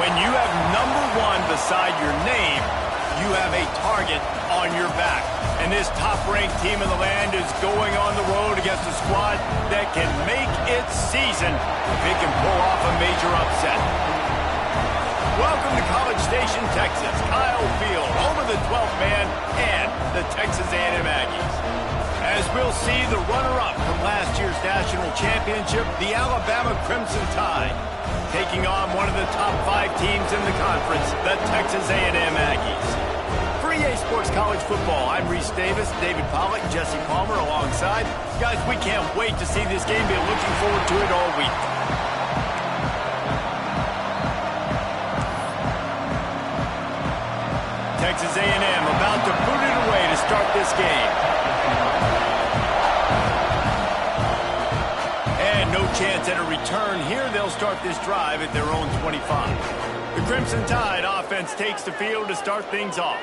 When you have #1 beside your name, you have a target on your back. And this top-ranked team in the land is going on the road against a squad that can make its season if it can pull off a major upset. Welcome to College Station, Texas. Kyle Field, home of the 12th man and the Texas A&M Aggies. As we'll see, the runner-up from last year's national championship, the Alabama Crimson Tide, taking on one of the top 5 teams in the conference, the Texas A&M Aggies. For EA Sports College Football, I'm Reese Davis, David Pollack, Jesse Palmer alongside. Guys, we can't wait to see this game. Been looking forward to it all week. Texas A&M about to boot it away to start this game. And no chance at a return here. They'll start this drive at their own 25. The Crimson Tide offense takes the field to start things off.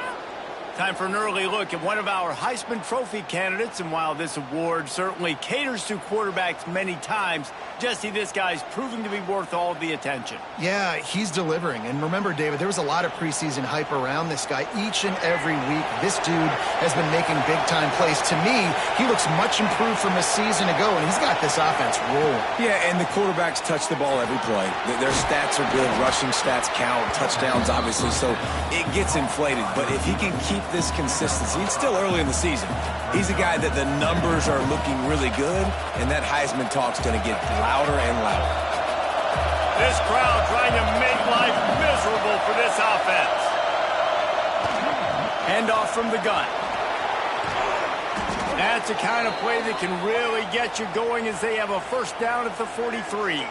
Time for an early look at one of our Heisman Trophy candidates, and while this award certainly caters to quarterbacks many times, Jesse, this guy's proving to be worth all of the attention. Yeah, he's delivering. And remember, David, there was a lot of preseason hype around this guy each and every week. This dude has been making big-time plays. To me, he looks much improved from a season ago, and he's got this offense rolling. Yeah, and the quarterbacks touch the ball every play. Their stats are good. Rushing stats count. Touchdowns, obviously, so it gets inflated. But if he can keep this consistency, it's still early in the season. He's a guy that the numbers are looking really good, and that Heisman talk's going to get louder and louder. This crowd trying to make life miserable for this offense. Handoff from the gun. That's the kind of play that can really get you going as they have a first down at the 43.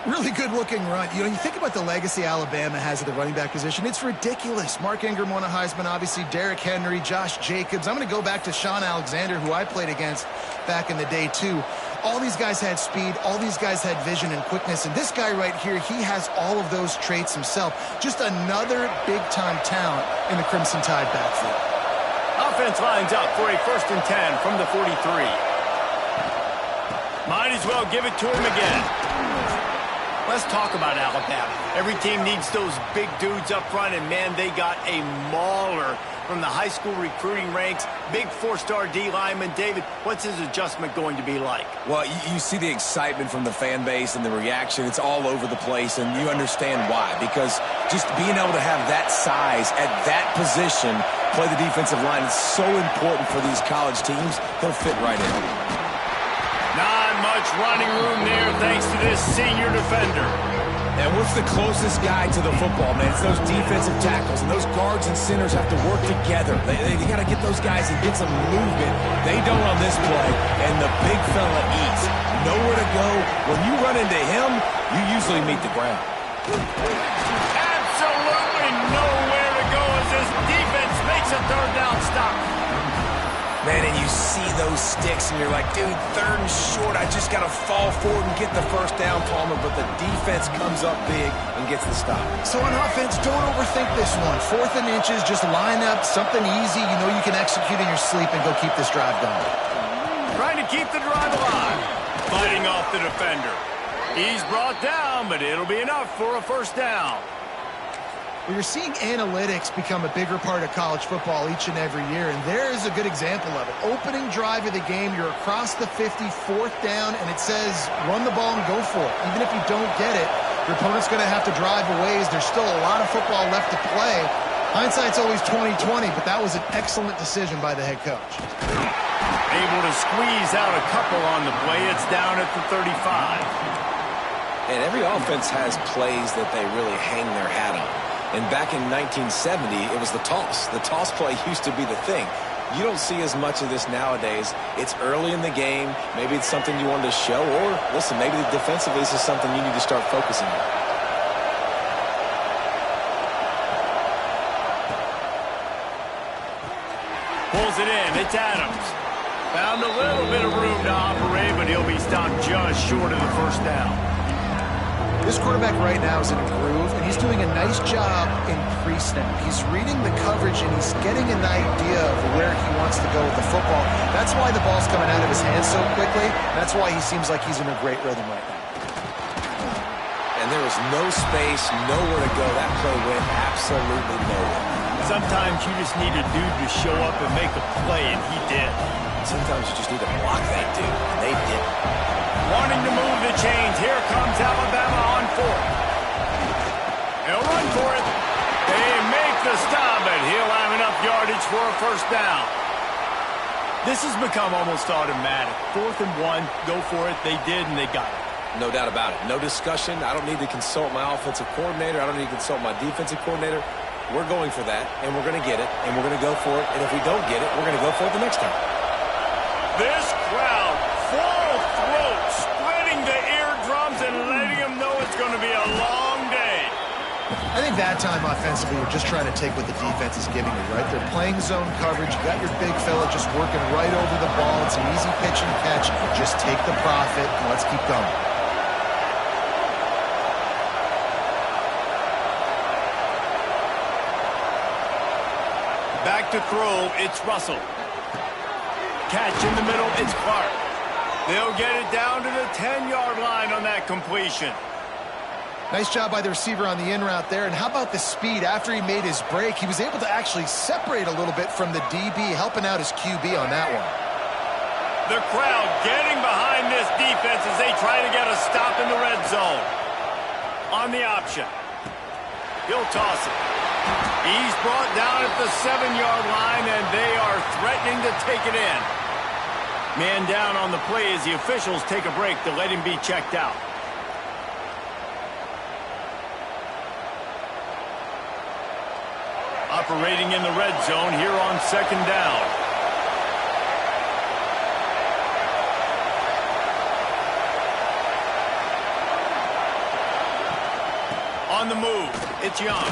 Really good-looking run. You know, you think about the legacy Alabama has at the running back position. It's ridiculous. Mark Ingram won a Heisman, obviously. Derrick Henry, Josh Jacobs. I'm going to go back to Sean Alexander, who I played against back in the day, too. All these guys had speed. All these guys had vision and quickness. And this guy right here, he has all of those traits himself. Just another big-time talent in the Crimson Tide backfield. Offense lines up for a 1st and 10 from the 43. Might as well give it to him again. Let's talk about Alabama. Every team needs those big dudes up front, and, man, they got a mauler from the high school recruiting ranks. Big 4-star D lineman. David, what's his adjustment going to be like? Well, you see the excitement from the fan base and the reaction. It's all over the place, and you understand why. Because just being able to have that size at that position, play the defensive line, is so important for these college teams. They'll fit right in. Not much running room there thanks to this senior defender. And what's the closest guy to the football, man? It's those defensive tackles, and those guards and centers have to work together. They got to get those guys and get some movement. They don't on this play, and the big fella eats. Nowhere to go. When you run into him, you usually meet the ground. Absolutely nowhere to go as this defense makes a 3rd down stop. Man, and you see those sticks, and you're like, dude, 3rd and short. I just got to fall forward and get the 1st down, Palmer. But the defense comes up big and gets the stop. So on offense, don't overthink this one. 4th and inches, just line up, something easy. You know you can execute in your sleep and go keep this drive going. Trying to keep the drive alive. Fighting off the defender. He's brought down, but it'll be enough for a 1st down. Well, you're seeing analytics become a bigger part of college football each and every year, and there is a good example of it. Opening drive of the game, you're across the 50, 4th down, and it says run the ball and go for it. Even if you don't get it, your opponent's going to have to drive a ways. There's still a lot of football left to play. Hindsight's always 20/20, but that was an excellent decision by the head coach. Able to squeeze out a couple on the play. It's down at the 35. And every offense has plays that they really hang their hat on. And back in 1970, it was the toss. The toss play used to be the thing. You don't see as much of this nowadays. It's early in the game. Maybe it's something you wanted to show. Or, listen, maybe defensively this is something you need to start focusing on. Pulls it in. It's Adams. Found a little bit of room to operate, but he'll be stopped just short of the 1st down. This quarterback right now is in a groove, and he's doing a nice job in pre-snap. He's reading the coverage, and he's getting an idea of where he wants to go with the football. That's why the ball's coming out of his hands so quickly. That's why he seems like he's in a great rhythm right now. And and there was no space, nowhere to go. That play went absolutely nowhere. Sometimes you just need a dude to show up and make a play, and he did. Sometimes you just need to block that dude, and they didn't. Wanting to move the chains. Here comes Alabama on fourth. He'll run for it. They make the stop, and he'll have enough yardage for a first down. This has become almost automatic. 4th and 1, go for it. They did, and they got it. No doubt about it. No discussion. I don't need to consult my offensive coordinator. I don't need to consult my defensive coordinator. We're going for that, and we're going to get it, and we're going to go for it. And if we don't get it, we're going to go for it the next time. This crowd, full throat, spreading the eardrums and letting them know it's going to be a long day. I think that time offensively, you're just trying to take what the defense is giving you, right? They're playing zone coverage. You got your big fella just working right over the ball. It's an easy pitch and catch. Just take the profit, and let's keep going. Back to throw, it's Russell. Catch in the middle, it's Clark. They'll get it down to the 10-yard line on that completion. Nice job by the receiver on the in route there. And how about the speed after he made his break? He was able to actually separate a little bit from the DB, helping out his QB on that one. The crowd getting behind this defense as they try to get a stop in the red zone. On the option. He'll toss it. He's brought down at the 7-yard line, and they are threatening to take it in. Man down on the play as the officials take a break to let him be checked out. Operating in the red zone here on 2nd down. On the move, it's Young.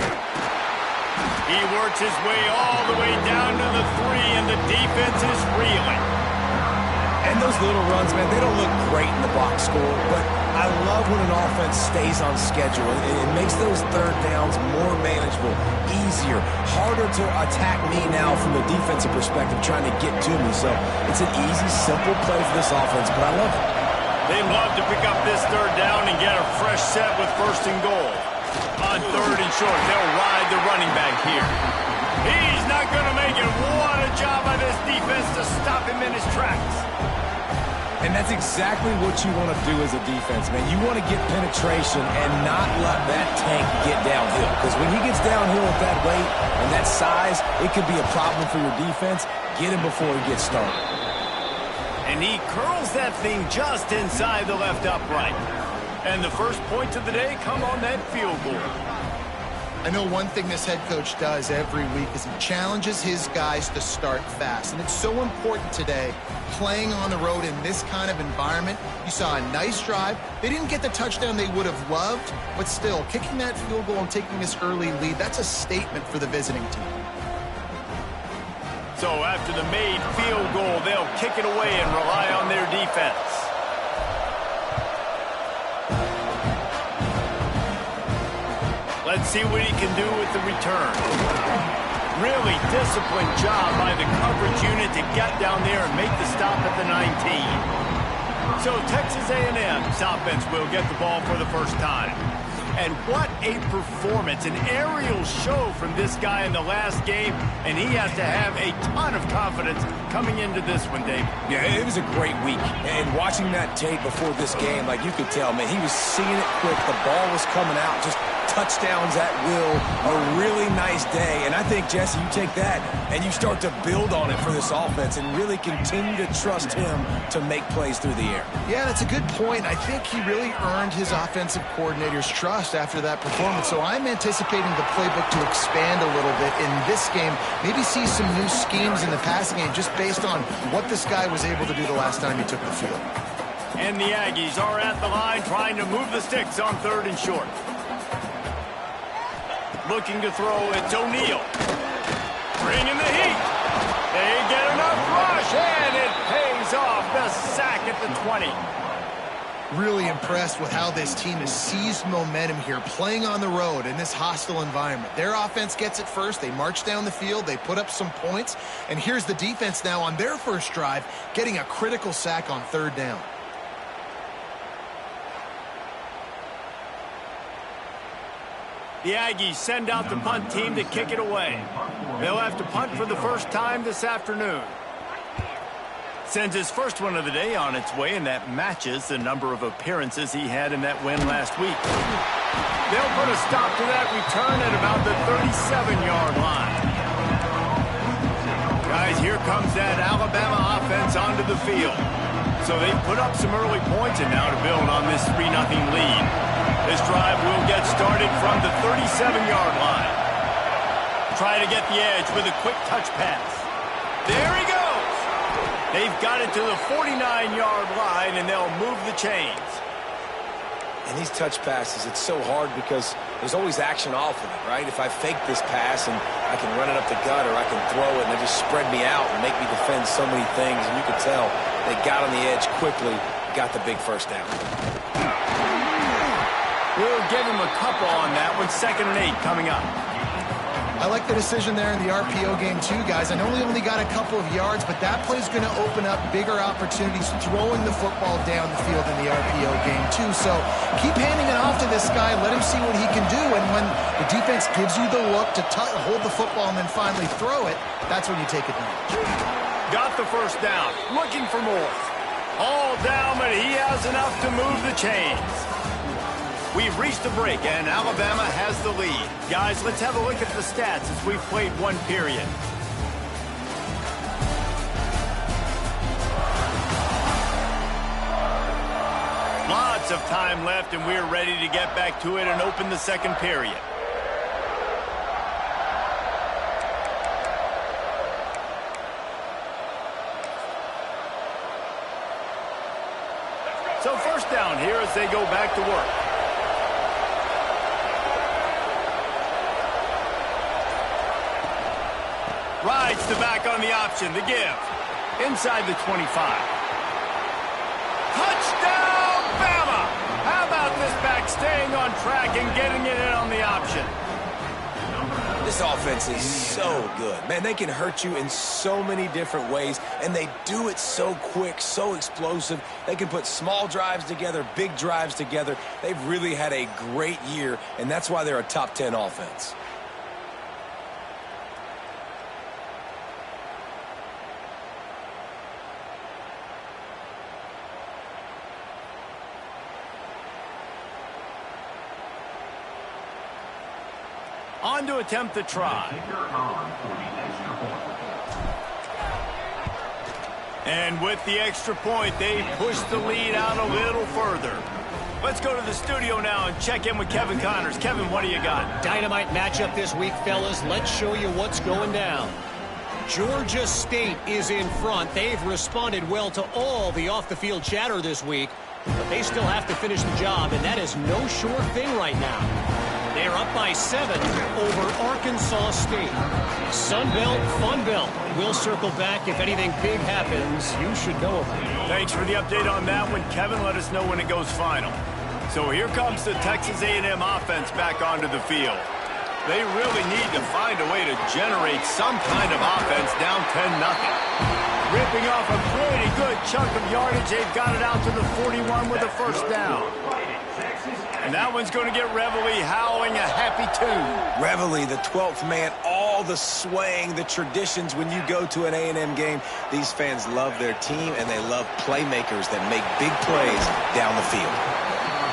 He works his way all the way down to the 3, and the defense is reeling. And those little runs, man, they don't look great in the box score, but I love when an offense stays on schedule. It makes those 3rd downs more manageable, easier, harder to attack me now from the defensive perspective trying to get to me. So it's an easy, simple play for this offense, but I love it. They love to pick up this 3rd down and get a fresh set with 1st and goal. On 3rd and short, they'll ride the running back here. He's not going to make it. What a job by this defense to stop him in his tracks. And that's exactly what you want to do as a defense, man. You want to get penetration and not let that tank get downhill. Because when he gets downhill at that weight and that size, it could be a problem for your defense. Get him before he gets started. And he curls that thing just inside the left upright. And the first points of the day come on that field goal. I know one thing this head coach does every week is he challenges his guys to start fast. And it's so important today, playing on the road in this kind of environment. You saw a nice drive. They didn't get the touchdown they would have loved, but still, kicking that field goal and taking this early lead, that's a statement for the visiting team. So after the made field goal, they'll kick it away and rely on their defense. Let's see what he can do with the return. Really disciplined job by the coverage unit to get down there and make the stop at the 19. So Texas A&M's offense will get the ball for the first time. And what a performance, an aerial show from this guy in the last game, and he has to have a ton of confidence coming into this one, Dave. Yeah, it was a great week. And watching that tape before this game, like you could tell, man, he was seeing it quick. The ball was coming out, just touchdowns at will. A really nice day. And I think, Jesse, you take that and you start to build on it for this offense and really continue to trust him to make plays through the air. Yeah, that's a good point. I think he really earned his offensive coordinator's trust after that performance. So I'm anticipating the playbook to expand a little bit in this game. Maybe see some new schemes in the passing game just based on what this guy was able to do the last time he took the field. And the Aggies are at the line trying to move the sticks on 3rd and short. Looking to throw, it's O'Neal. Bringing the heat. They get enough rush, and it pays off. The sack at the 20. Really impressed with how this team has seized momentum here, playing on the road in this hostile environment. Their offense gets it first. They march down the field. They put up some points. And here's the defense now on their first drive, getting a critical sack on 3rd down. The Aggies send out the punt team to kick it away. They'll have to punt for the first time this afternoon. Sends his first one of the day on its way, and that matches the number of appearances he had in that win last week. They'll put a stop to that return at about the 37-yard line. Guys, here comes that Alabama offense onto the field. So they've put up some early points, and now to build on this 3-0 lead. This drive will get started from the 37-yard line. Try to get the edge with a quick touch pass. There he goes. They've got it to the 49-yard line, and they'll move the chains. And these touch passes, it's so hard because there's always action off of it, right? If I fake this pass and I can run it up the gut or I can throw it and they just spread me out and make me defend so many things, and you can tell they got on the edge quickly, got the big first down. We'll give him a couple on that one. 2nd and 8 coming up. I like the decision there in the RPO game too, guys. I know he only got a couple of yards, but that play's going to open up bigger opportunities throwing the football down the field in the RPO game too. So keep handing it off to this guy. Let him see what he can do. And when the defense gives you the look to hold the football and then finally throw it, that's when you take advantage. Got the first down. Looking for more. All down, but he has enough to move the chains. We've reached the break, and Alabama has the lead. Guys, let's have a look at the stats as we've played one period. Lots of time left, and we're ready to get back to it and open the second period. So first down here as they go back to work. Rides the back on the option, the give. Inside the 25. Touchdown, Bama! How about this back staying on track and getting it in on the option? This offense is so good. Man, they can hurt you in so many different ways, and they do it so quick, so explosive. They can put small drives together, big drives together. They've really had a great year, and that's why they're a top 10 offense. On to attempt the try. And with the extra point, they push the lead out a little further. Let's go to the studio now and check in with Kevin Connors. Kevin, what do you got? Dynamite matchup this week, fellas. Let's show you what's going down. Georgia State is in front. They've responded well to all the off-the-field chatter this week, but they still have to finish the job, and that is no sure thing right now. They're up by 7 over Arkansas State. Sun Belt, Fun Belt. We'll circle back if anything big happens. You should know about it. Thanks for the update on that one, Kevin. Let us know when it goes final. So here comes the Texas A&M offense back onto the field. They really need to find a way to generate some kind of offense down 10-0. Ripping off a pretty good chunk of yardage. They've got it out to the 41 with a first down. And that one's going to get Reveille howling a happy tune. Reveille, the 12th man, all the swaying, the traditions when you go to an A&M game. These fans love their team, and they love playmakers that make big plays down the field.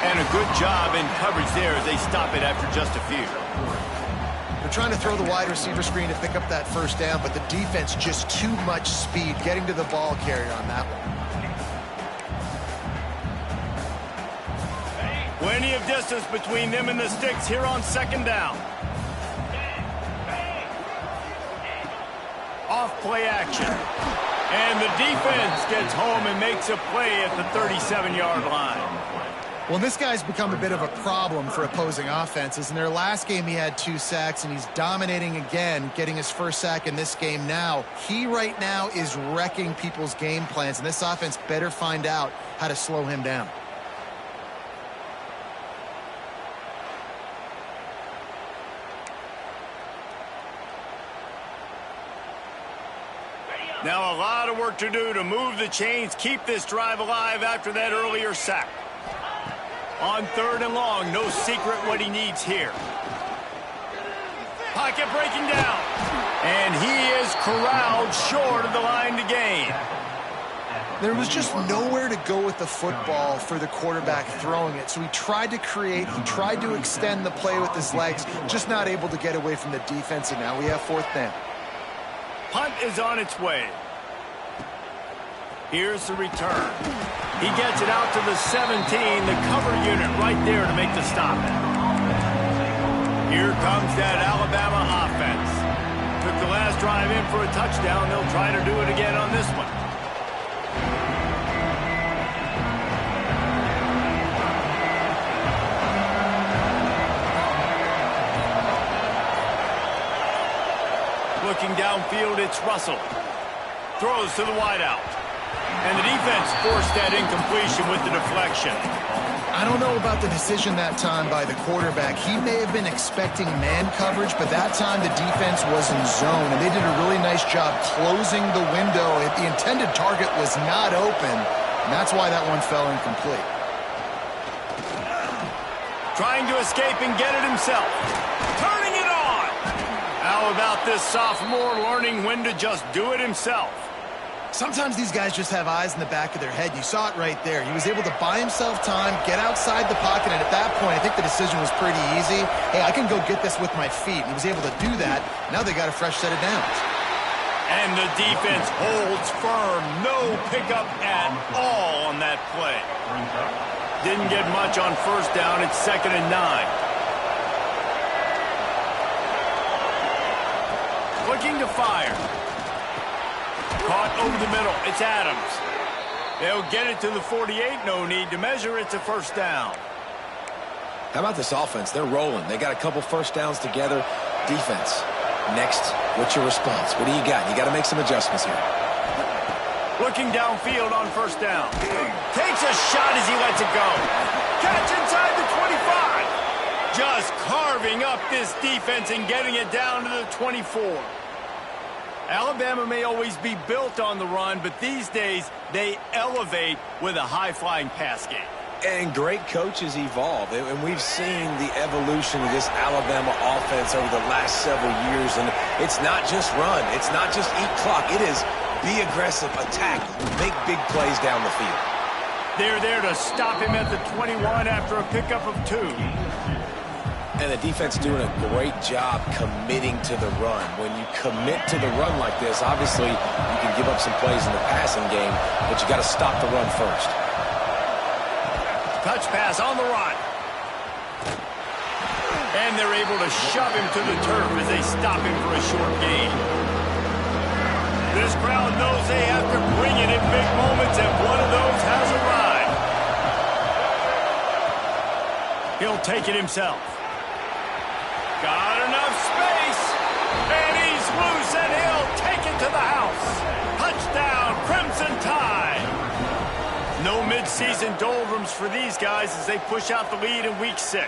And a good job in coverage there as they stop it after just a few. They're trying to throw the wide receiver screen to pick up that first down, but the defense just too much speed getting to the ball carrier on that one. Plenty of distance between them and the sticks here on second down. Off play action. And the defense gets home and makes a play at the 37-yard line. Well, this guy's become a bit of a problem for opposing offenses. In their last game, he had 2 sacks, and he's dominating again, getting his first sack in this game now. He right now is wrecking people's game plans, and this offense better find out how to slow him down. Now a lot of work to do to move the chains, keep this drive alive after that earlier sack. On 3rd and long, no secret what he needs here. Pocket breaking down. And he is corralled short of the line to gain. There was just nowhere to go with the football for the quarterback throwing it. So he tried to create, he tried to extend the play with his legs, just not able to get away from the defense, and now we have 4th down. Punt is on its way. Here's the return. He gets it out to the 17, the cover unit right there to make the stop. Here comes that Alabama offense. Took the last drive in for a touchdown. They'll try to do it again on this one. Looking downfield, it's Russell. Throws to the wideout. And the defense forced that incompletion with the deflection. I don't know about the decision that time by the quarterback. He may have been expecting man coverage, but that time the defense was in zone, and they did a really nice job closing the window. The intended target was not open, and that's why that one fell incomplete. Trying to escape and get it himself. Turning it on! How about this sophomore learning when to just do it himself? Sometimes these guys just have eyes in the back of their head. You saw it right there. He was able to buy himself time, get outside the pocket, and at that point, I think the decision was pretty easy. Hey, I can go get this with my feet. And he was able to do that. Now they got a fresh set of downs. And the defense holds firm. No pickup at all on that play. Didn't get much on 1st down. It's 2nd and 9. Looking to fire. Caught over the middle. It's Adams. They'll get it to the 48. No need to measure. It's a 1st down. How about this offense? They're rolling. They got a couple 1st downs together. Defense. Next, what's your response? What do you got? You got to make some adjustments here. Looking downfield on 1st down. Takes a shot as he lets it go. Catch inside the 25. Just carving up this defense and getting it down to the 24. Alabama may always be built on the run, but these days they elevate with a high-flying pass game. And great coaches evolve, and we've seen the evolution of this Alabama offense over the last several years, and it's not just run, it's not just eat clock, it is be aggressive, attack, make big plays down the field. They're there to stop him at the 21 after a pickup of 2. And the defense doing a great job committing to the run. When you commit to the run like this, obviously you can give up some plays in the passing game, but you got to stop the run first. Touch pass on the run. And they're able to shove him to the turf as they stop him for a short gain. This crowd knows they have to bring it in big moments, and one of those has arrived. He'll take it himself. Got enough space, and he's loose, and he'll take it to the house. Touchdown, Crimson Tide. No midseason doldrums for these guys as they push out the lead in Week 6.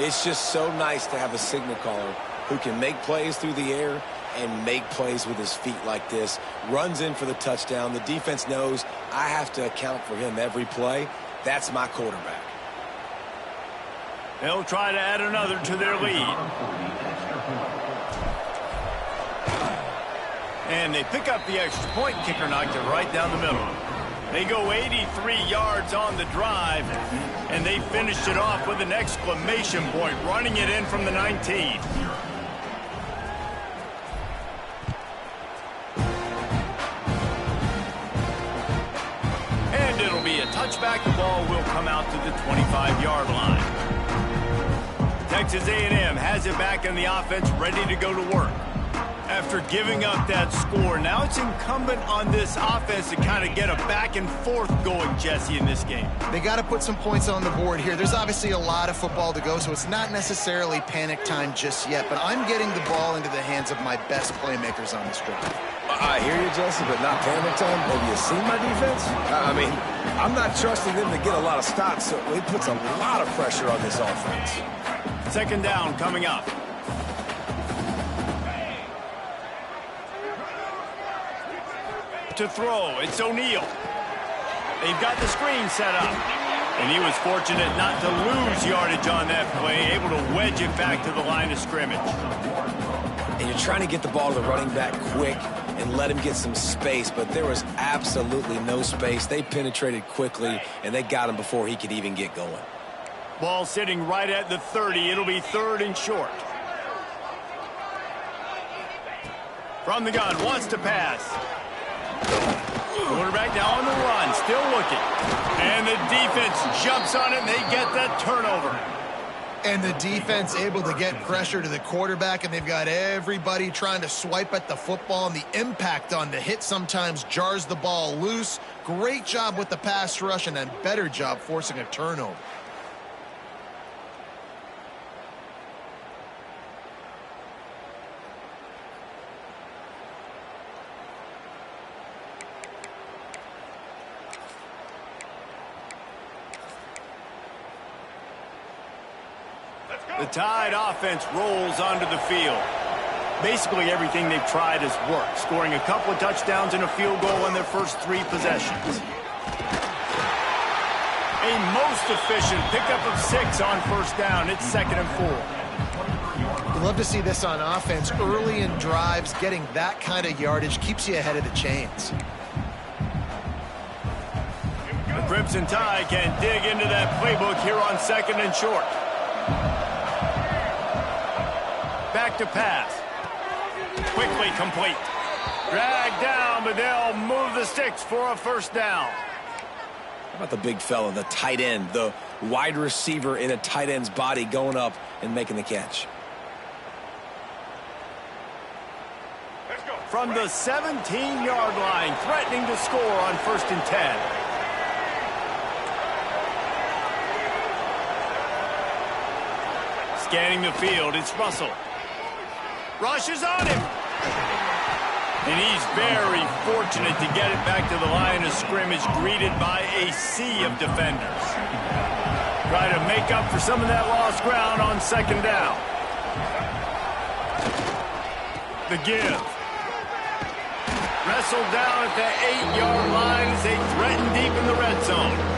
It's just so nice to have a signal caller who can make plays through the air and make plays with his feet like this. Runs in for the touchdown. The defense knows I have to account for him every play. That's my quarterback. They'll try to add another to their lead. And they pick up the extra point. Kicker knocked it right down the middle. They go 83 yards on the drive, and they finished it off with an exclamation point, running it in from the 19. And it'll be a touchback. The ball will come out to the 25-yard line. Texas A&M has it back in the offense, ready to go to work. After giving up that score, now it's incumbent on this offense to kind of get a back and forth going, Jesse, in this game. They got to put some points on the board here. There's obviously a lot of football to go, so it's not necessarily panic time just yet, but I'm getting the ball into the hands of my best playmakers on this drive. I hear you, Jesse, but not panic time. Have you seen my defense? I mean, I'm not trusting them to get a lot of stops, so it puts a lot of pressure on this offense. 2nd down coming up. To throw, it's O'Neal. They've got the screen set up. And he was fortunate not to lose yardage on that play, able to wedge it back to the line of scrimmage. And you're trying to get the ball to the running back quick and let him get some space, but there was absolutely no space. They penetrated quickly, and they got him before he could even get going. Ball sitting right at the 30. It'll be 3rd and short. From the gun, wants to pass. Quarterback now on the run, still looking. And the defense jumps on it, and they get that turnover. And the defense able to get pressure to the quarterback, and they've got everybody trying to swipe at the football, and the impact on the hit sometimes jars the ball loose. Great job with the pass rush, and a better job forcing a turnover. The Tide offense rolls onto the field. Basically everything they've tried has worked, scoring a couple of touchdowns and a field goal in their first 3 possessions. A most efficient pickup of 6 on first down. It's 2nd and 4. You'd love to see this on offense. Early in drives, getting that kind of yardage keeps you ahead of the chains. The Crimson Tide can dig into that playbook here on 2nd and short. Back to pass. Quickly complete. Dragged down, but they'll move the sticks for a first down. How about the big fella, the tight end, the wide receiver in a tight end's body going up and making the catch? From the 17-yard line, threatening to score on 1st and 10. Scanning the field, it's Russell. Rushes on him. And he's very fortunate to get it back to the line of scrimmage, greeted by a sea of defenders. Try to make up for some of that lost ground on 2nd down. The give. Wrestled down at the 8-yard line as they threaten deep in the red zone.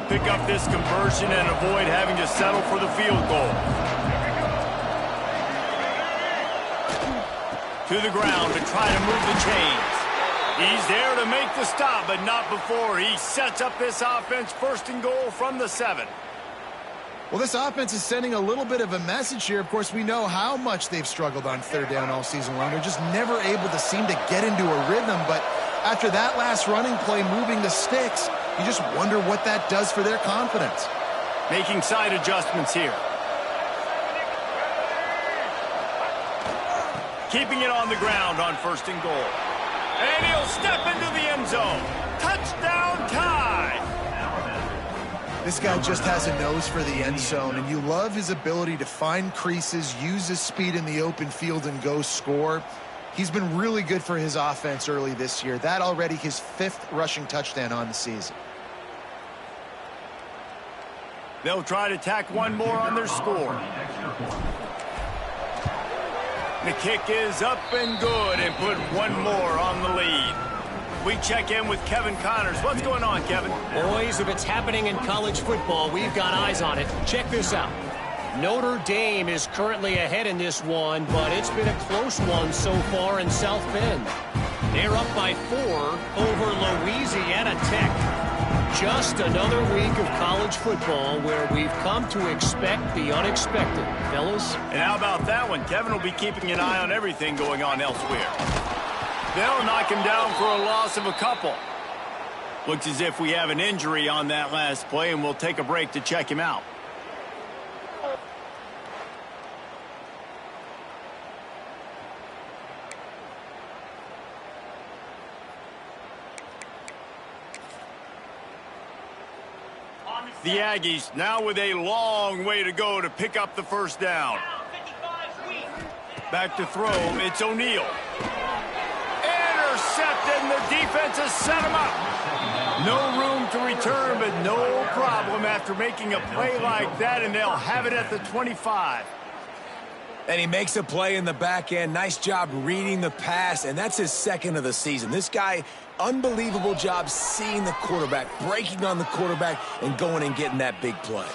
Pick up this conversion and avoid having to settle for the field goal. To the ground to try to move the chains. He's there to make the stop, but not before he sets up this offense 1st and goal from the 7. Well, this offense is sending a little bit of a message here. Of course, we know how much they've struggled on 3rd down all season long. They're just never able to seem to get into a rhythm, but after that last running play moving the sticks, you just wonder what that does for their confidence. Making side adjustments here. Keeping it on the ground on 1st and goal. And he'll step into the end zone. Touchdown Tide! This guy just has a nose for the end zone, and you love his ability to find creases, use his speed in the open field, and go score. He's been really good for his offense early this year. That already his 5th rushing touchdown on the season. They'll try to tack one more on their score. The kick is up and good and put one more on the lead. We check in with Kevin Connors. What's going on, Kevin? Boys, if it's happening in college football, we've got eyes on it. Check this out. Notre Dame is currently ahead in this one, but it's been a close one so far in South Bend. They're up by 4 over Louisiana Tech. Just another week of college football where we've come to expect the unexpected, fellas. And how about that one? Kevin will be keeping an eye on everything going on elsewhere. They'll knock him down for a loss of a couple. Looks as if we have an injury on that last play, and we'll take a break to check him out. The Aggies now with a long way to go to pick up the first down. Back to throw, it's O'Neal. Intercepted, and the defense has set him up. No room to return, but no problem after making a play like that, and they'll have it at the 25. And he makes a play in the back end. Nice job reading the pass, and that's his second of the season. This guy, unbelievable job seeing the quarterback, breaking on the quarterback, and going and getting that big play.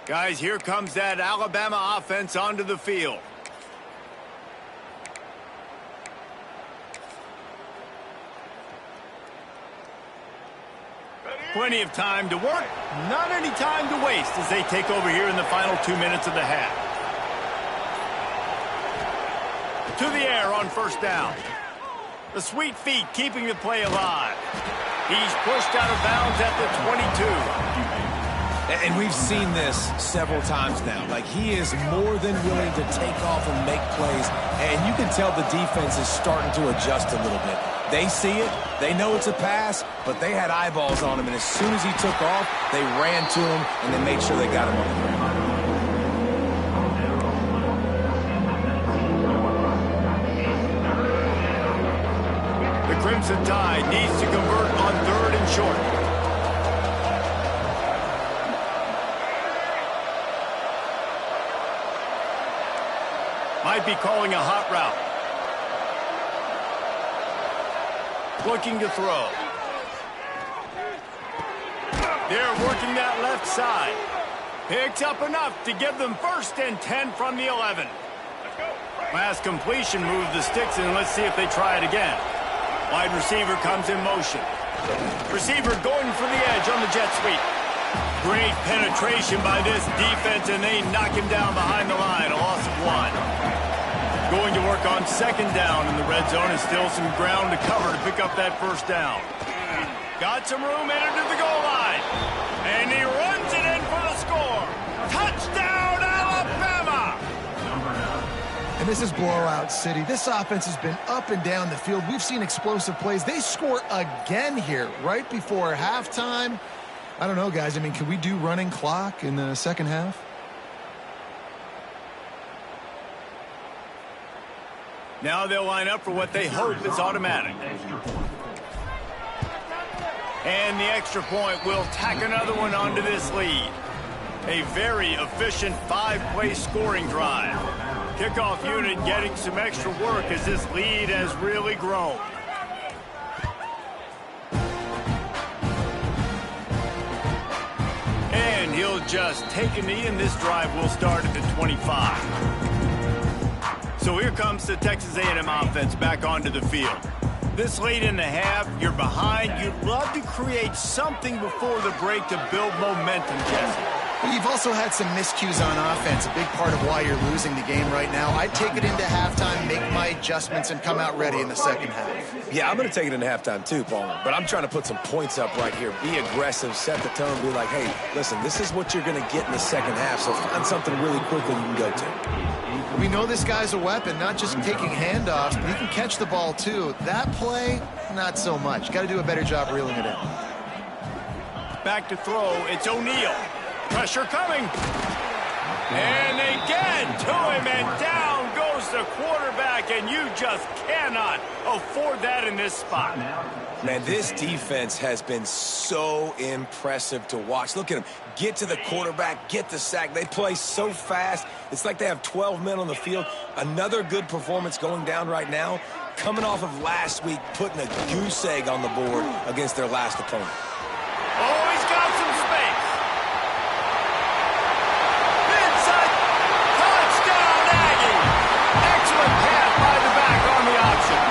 Guys, here comes that Alabama offense onto the field. Plenty of time to work, not any time to waste as they take over here in the final 2 minutes of the half. To the air on first down. The sweet feet keeping the play alive. He's pushed out of bounds at the 22. And we've seen this several times now. Like, he is more than willing to take off and make plays, and you can tell the defense is starting to adjust a little bit. They see it, they know it's a pass, but they had eyeballs on him, and as soon as he took off, they ran to him, and they made sure they got him on the ground. The Crimson Tide needs to convert on 3rd and short. Might be calling a hot route. Looking to throw. They're working that left side. Picks up enough to give them 1st and 10 from the 11. Last completion moved the sticks, and let's see if they try it again. Wide receiver comes in motion. Receiver going for the edge on the jet sweep. Great penetration by this defense, and they knock him down behind the line. A loss of 1. Going to work on 2nd down in the red zone, and still some ground to cover to pick up that 1st down. Got some room, headed to the goal line. And he runs it in for the score. Touchdown, Alabama! And this is blowout city. This offense has been up and down the field. We've seen explosive plays. They score again here right before halftime. I don't know, guys. I mean, can we do running clock in the second half? Now they'll line up for what they hope is automatic. And the extra point will tack another one onto this lead. A very efficient 5-play scoring drive. Kickoff unit getting some extra work as this lead has really grown. And he'll just take a knee, and this drive will start at the 25. So here comes the Texas A&M offense back onto the field. This late in the half, you're behind. You'd love to create something before the break to build momentum, Jesse. Well, you've also had some miscues on offense, a big part of why you're losing the game right now. I'd take it into halftime, make my adjustments, and come out ready in the second half. Yeah, I'm going to take it into halftime too, Palmer. But I'm trying to put some points up right here. Be aggressive, set the tone, be like, hey, listen, this is what you're going to get in the second half, so find something really quickly you can go to. We know this guy's a weapon, not just taking handoffs, but he can catch the ball too. That play, not so much. Got to do a better job reeling it in. Back to throw, it's O'Neal. Pressure coming. And they get to him, and down goes the quarterback, and you just cannot afford that in this spot. Man, this defense has been so impressive to watch. Look at them. Get to the quarterback, get the sack. They play so fast. It's like they have 12 men on the field. Another good performance going down right now. Coming off of last week, putting a goose egg on the board against their last opponent. Oh, he's got some space. Inside. Touchdown, Aggie. Excellent pass by the back on the option.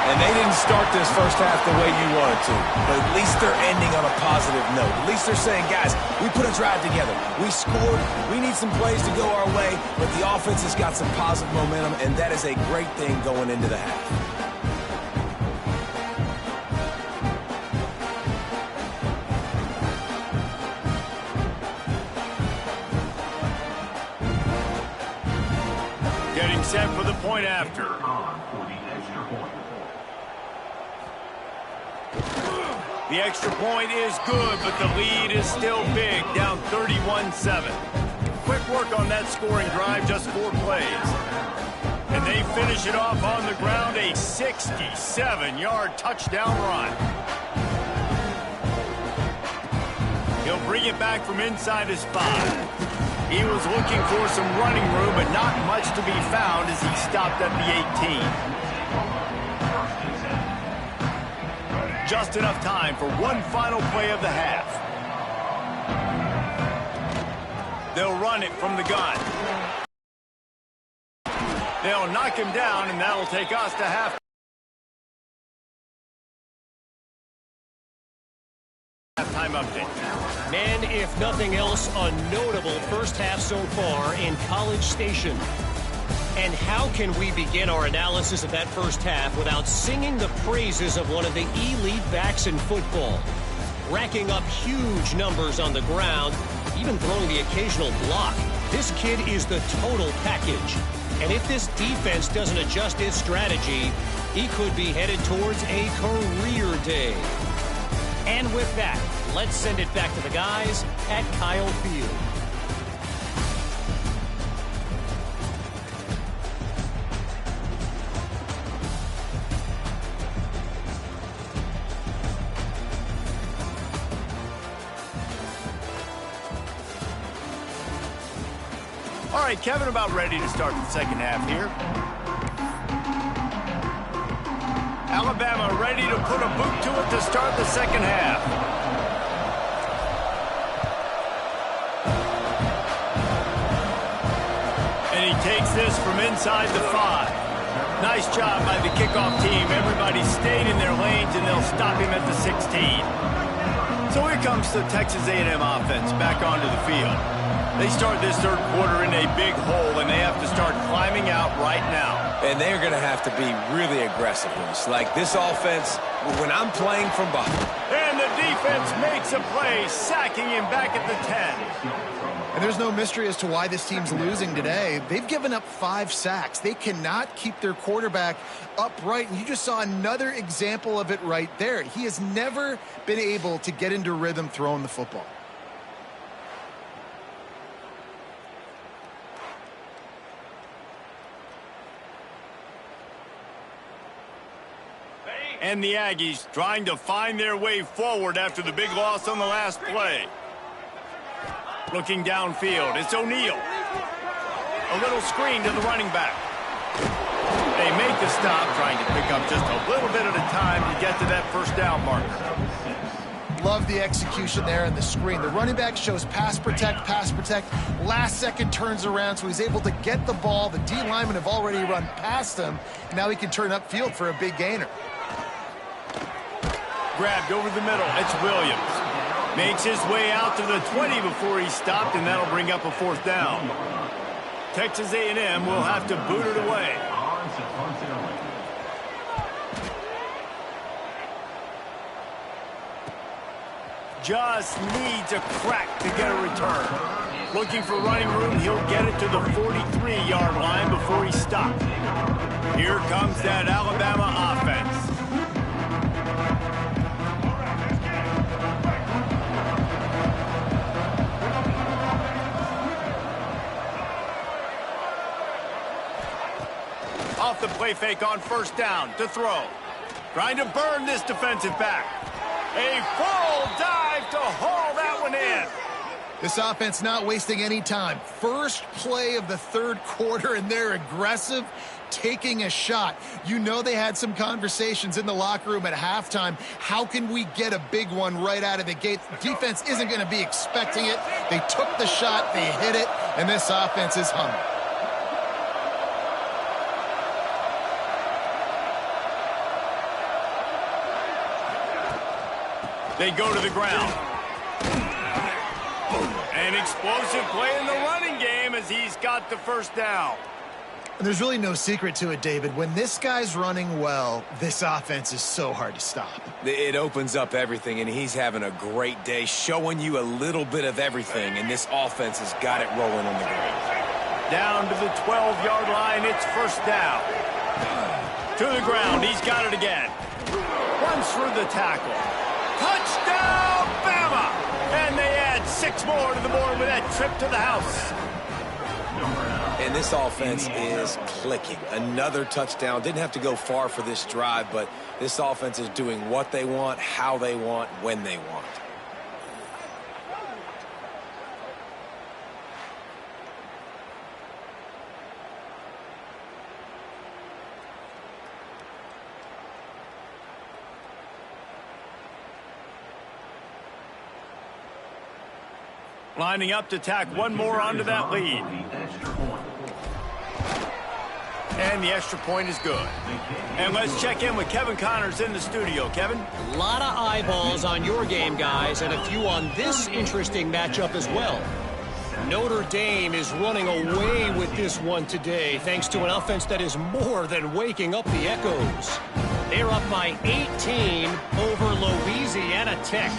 And they didn't start this first half the way you wanted to, but at least they're ending on a positive note. At least they're saying, guys, we put a drive together. We scored. We need some plays to go our way, but the offense has got some positive momentum, and that is a great thing going into the half. Getting set for the point after. The extra point is good, but the lead is still big, down 31-7. quick work on that scoring drive, just 4 plays. And they finish it off on the ground, a 67-yard touchdown run. He'll bring it back from inside his 5. He was looking for some running room, but not much to be found as he stopped at the 18. Just enough time for one final play of the half. They'll run it from the gun. They'll knock him down, and that'll take us to halftime update. Man, if nothing else, a notable first half so far in College Station. And how can we begin our analysis of that first half without singing the praises of one of the elite backs in football? Racking up huge numbers on the ground, even throwing the occasional block. This kid is the total package. And if this defense doesn't adjust its strategy, he could be headed towards a career day. And with that, let's send it back to the guys at Kyle Field. All right, Kevin, about ready to start the second half here. Alabama ready to put a boot to it to start the second half. And he takes this from inside the 5. Nice job by the kickoff team. Everybody stayed in their lanes, and they'll stop him at the 16. So here comes the Texas A&M offense back onto the field. They start this third quarter in a big hole, and they have to start climbing out right now. And they're going to have to be really aggressive with us. Like this offense, when I'm playing from behind. And the defense makes a play, sacking him back at the 10. And there's no mystery as to why this team's losing today. They've given up 5 sacks. They cannot keep their quarterback upright. And you just saw another example of it right there. He has never been able to get into rhythm throwing the football. And the Aggies trying to find their way forward after the big loss on the last play. Looking downfield, it's O'Neal. A little screen to the running back. They make the stop, trying to pick up just a little bit at a time to get to that first down marker. Love the execution there in the screen. The running back shows pass protect, last second turns around, so he's able to get the ball. The D linemen have already run past him. Now he can turn upfield for a big gainer. Grabbed over the middle, it's Williams. Makes his way out to the 20 before he's stopped, and that'll bring up a 4th down. Texas A&M will have to boot it away. Just needs a crack to get a return. Looking for running room, he'll get it to the 43-yard line before he's stopped. Here comes that Alabama offense. Off the play fake on first down to throw. Trying to burn this defensive back. A full dive to haul that one in. This offense not wasting any time. First play of the third quarter, and they're aggressive, taking a shot. You know they had some conversations in the locker room at halftime. How can we get a big one right out of the gate? Defense isn't going to be expecting it. They took the shot, they hit it, and this offense is hungry. They go to the ground. An explosive play in the running game as he's got the first down. And there's really no secret to it, David. When this guy's running well, this offense is so hard to stop. It opens up everything, and he's having a great day, showing you a little bit of everything, and this offense has got it rolling on the ground. Down to the 12-yard line, it's first down. To the ground, he's got it again. Runs through the tackle. Touchdown, Bama! And they add 6 more to the board with that trip to the house. And this offense is clicking. Another touchdown. Didn't have to go far for this drive, but this offense is doing what they want, how they want, when they want. Lining up to tack one more onto that lead. And the extra point is good. And let's check in with Kevin Connors in the studio. Kevin? A lot of eyeballs on your game, guys, and a few on this interesting matchup as well. Notre Dame is running away with this one today, thanks to an offense that is more than waking up the echoes. They're up by 18 over Louisiana Tech.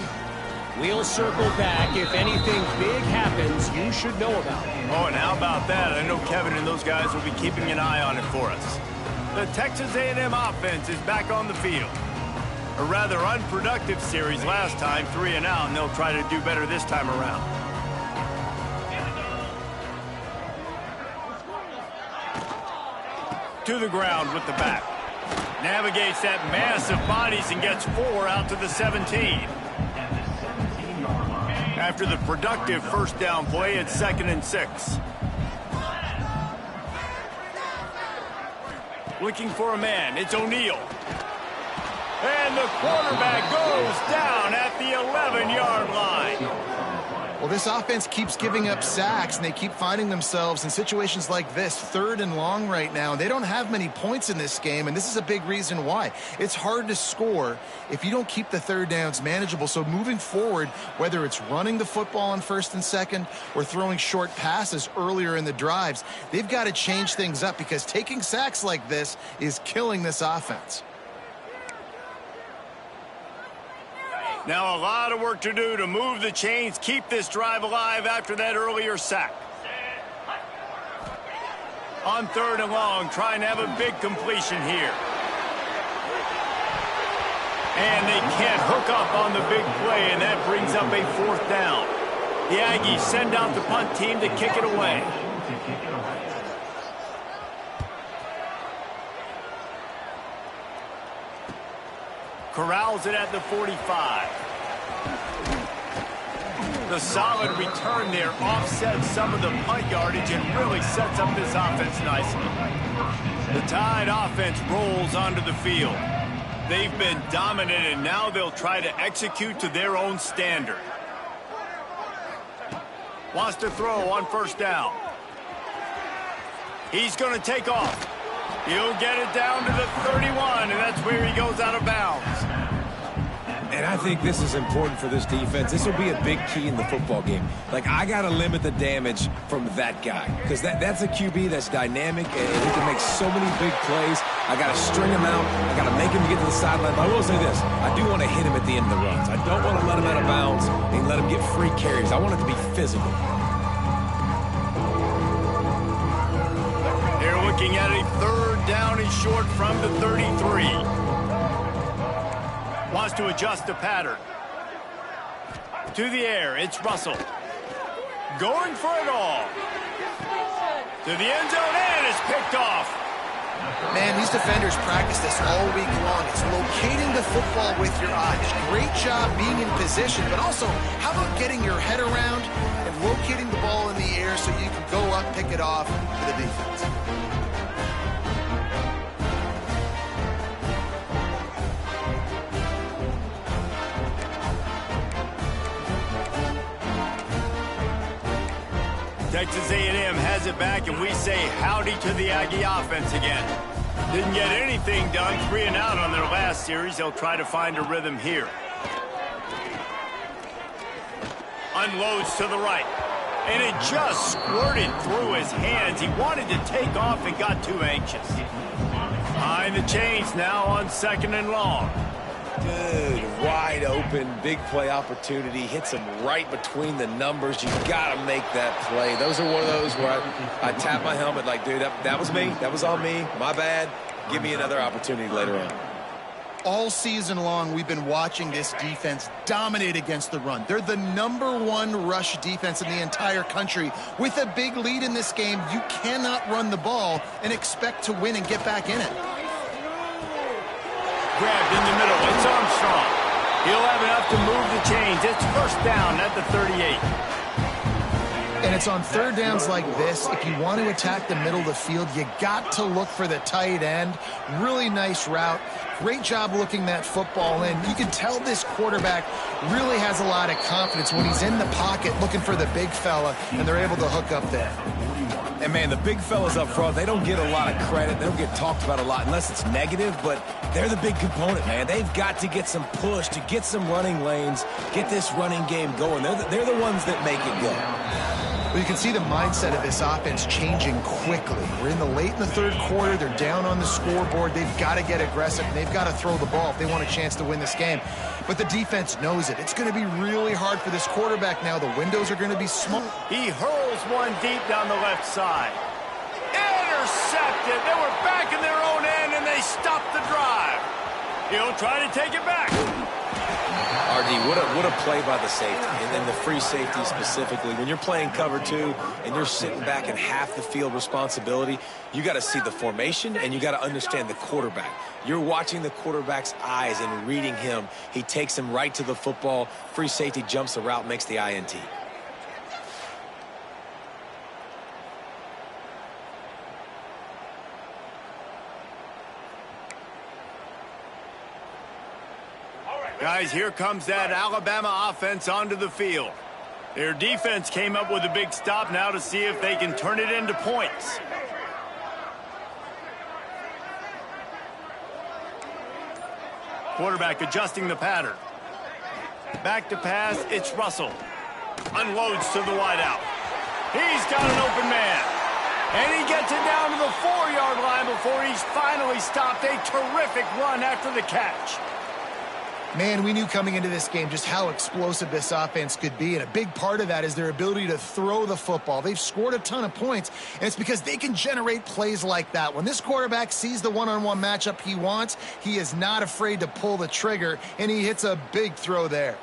We'll circle back if anything big happens you should know about. Oh, and how about that? I know Kevin and those guys will be keeping an eye on it for us. The Texas A&M offense is back on the field. A rather unproductive series last time, 3 and out, and they'll try to do better this time around. To the ground with the back. Navigates that mass of bodies and gets 4 out to the 17. After the productive first down play, it's 2nd and 6. Looking for a man, it's O'Neal. And the quarterback goes down at the 11-yard line. Well, this offense keeps giving up sacks, and they keep finding themselves in situations like this, 3rd and long right now. They don't have many points in this game, and this is a big reason why. It's hard to score if you don't keep the 3rd downs manageable. So moving forward, whether it's running the football on 1st and 2nd or throwing short passes earlier in the drives, they've got to change things up because taking sacks like this is killing this offense. Now a lot of work to do to move the chains, keep this drive alive after that earlier sack. On 3rd and long, trying to have a big completion here. And they can't hook up on the big play, and that brings up a 4th down. The Aggies send out the punt team to kick it away. Corrals it at the 45. The solid return there offsets some of the punt yardage and really sets up this offense nicely. The Tide offense rolls onto the field. They've been dominant, and now they'll try to execute to their own standard. Wants to throw on 1st down. He's going to take off. He'll get it down to the 31, and that's where he goes out of bounds. And I think this is important for this defense. This will be a big key in the football game. Like, I got to limit the damage from that guy because that's a QB that's dynamic and he can make so many big plays. I got to string him out. I got to make him get to the sideline. But I will say this. I do want to hit him at the end of the runs. I don't want to let him out of bounds and let him get free carries. I want it to be physical. They're looking at a 3rd down and short from the 33. Wants to adjust the pattern. To the air, it's Russell. Going for it all. To the end zone, and it's picked off. Man, these defenders practice this all week long. It's locating the football with your eyes. Great job being in position, but also, how about getting your head around and locating the ball in the air so you can go up, pick it off for the defense. Texas A&M has it back, and we say howdy to the Aggie offense again. Didn't get anything done, 3 and out on their last series. They'll try to find a rhythm here. Unloads to the right, and it just squirted through his hands. He wanted to take off and got too anxious. Behind the chains now on 2nd and long. Good, wide open, big play opportunity. Hits him right between the numbers. You got to make that play. Those are one of those where I tap my helmet like, dude, that was me. That was on me. My bad. Give me another opportunity later on. All season long, we've been watching this defense dominate against the run. They're the #1 rush defense in the entire country. With a big lead in this game, you cannot run the ball and expect to win and get back in it. Grabbed in the middle. It's Armstrong. He'll have enough to move the chains. It's first down at the 38. And it's on third downs like this. If you want to attack the middle of the field, you got to look for the tight end. Really nice route. Great job looking that football in. You can tell this quarterback really has a lot of confidence when he's in the pocket looking for the big fella, and they're able to hook up there. And, man, the big fellas up front, they don't get a lot of credit. They don't get talked about a lot unless it's negative, but they're the big component, man. They've got to get some push, to get some running lanes, get this running game going. They're the ones that make it go. Well, you can see the mindset of this offense changing quickly. We're in the third quarter. They're down on the scoreboard. They've got to get aggressive, and they've got to throw the ball if they want a chance to win this game. But the defense knows it. It's going to be really hard for this quarterback now. The windows are going to be small. He hurls one deep down the left side. Intercepted. They were back in their own end, and they stopped the drive. He'll try to take it back. RD, what a play by the safety, and then the free safety specifically. When you're playing cover 2 and you're sitting back in half the field responsibility, you got to see the formation and you got to understand the quarterback. You're watching the quarterback's eyes and reading him. He takes him right to the football. Free safety jumps the route, makes the INT. Guys, here comes that Alabama offense onto the field. Their defense came up with a big stop now to see if they can turn it into points. Quarterback adjusting the pattern. Back to pass, it's Russell. Unloads to the wideout. He's got an open man. And he gets it down to the 4-yard line before he's finally stopped. A terrific run after the catch. Man, we knew coming into this game just how explosive this offense could be, and a big part of that is their ability to throw the football. They've scored a ton of points, and it's because they can generate plays like that. When this quarterback sees the one-on-one matchup he wants, he is not afraid to pull the trigger, and he hits a big throw there.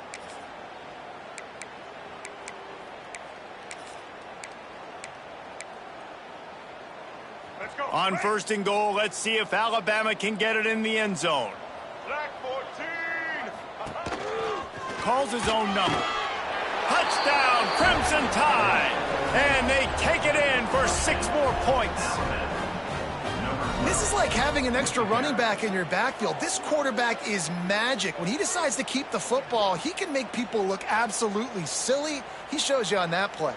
On 1st and goal, let's see if Alabama can get it in the end zone. Calls his own number. Touchdown, Crimson Tide. And they take it in for 6 more points. This is like having an extra running back in your backfield. This quarterback is magic. When he decides to keep the football, he can make people look absolutely silly. He shows you on that play.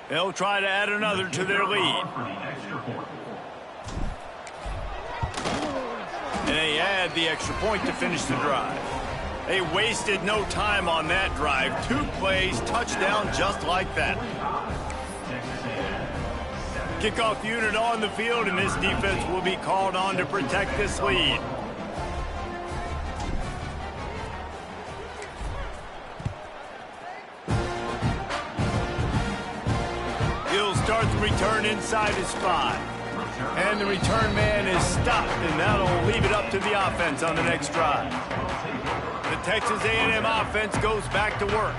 They'll try to add another to their lead. And they add the extra point to finish the drive. They wasted no time on that drive. 2 plays, touchdown just like that. Kickoff unit on the field, and this defense will be called on to protect this lead. Start the return inside his 5. And the return man is stopped, and that'll leave it up to the offense on the next drive. The Texas A&M offense goes back to work.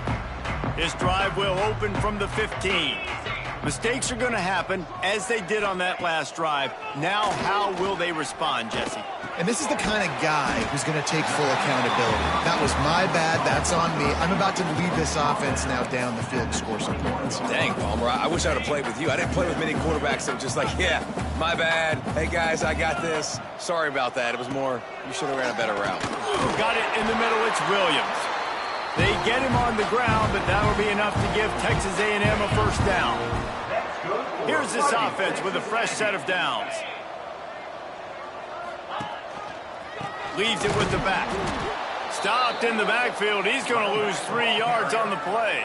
This drive will open from the 15. Mistakes are going to happen, as they did on that last drive. Now, how will they respond, Jesse? And this is the kind of guy who's going to take full accountability. That was my bad. That's on me. I'm about to lead this offense now down the field to score some points. Dang, Palmer, I wish I would have played with you. I didn't play with many quarterbacks that were just like, yeah, my bad. Hey, guys, I got this. Sorry about that. It was more, you should have ran a better route. Got it in the middle. It's Williams. They get him on the ground, but that will be enough to give Texas A&M a first down. Here's this offense with a fresh set of downs. Leaves it with the back. Stopped in the backfield. He's going to lose 3 yards on the play.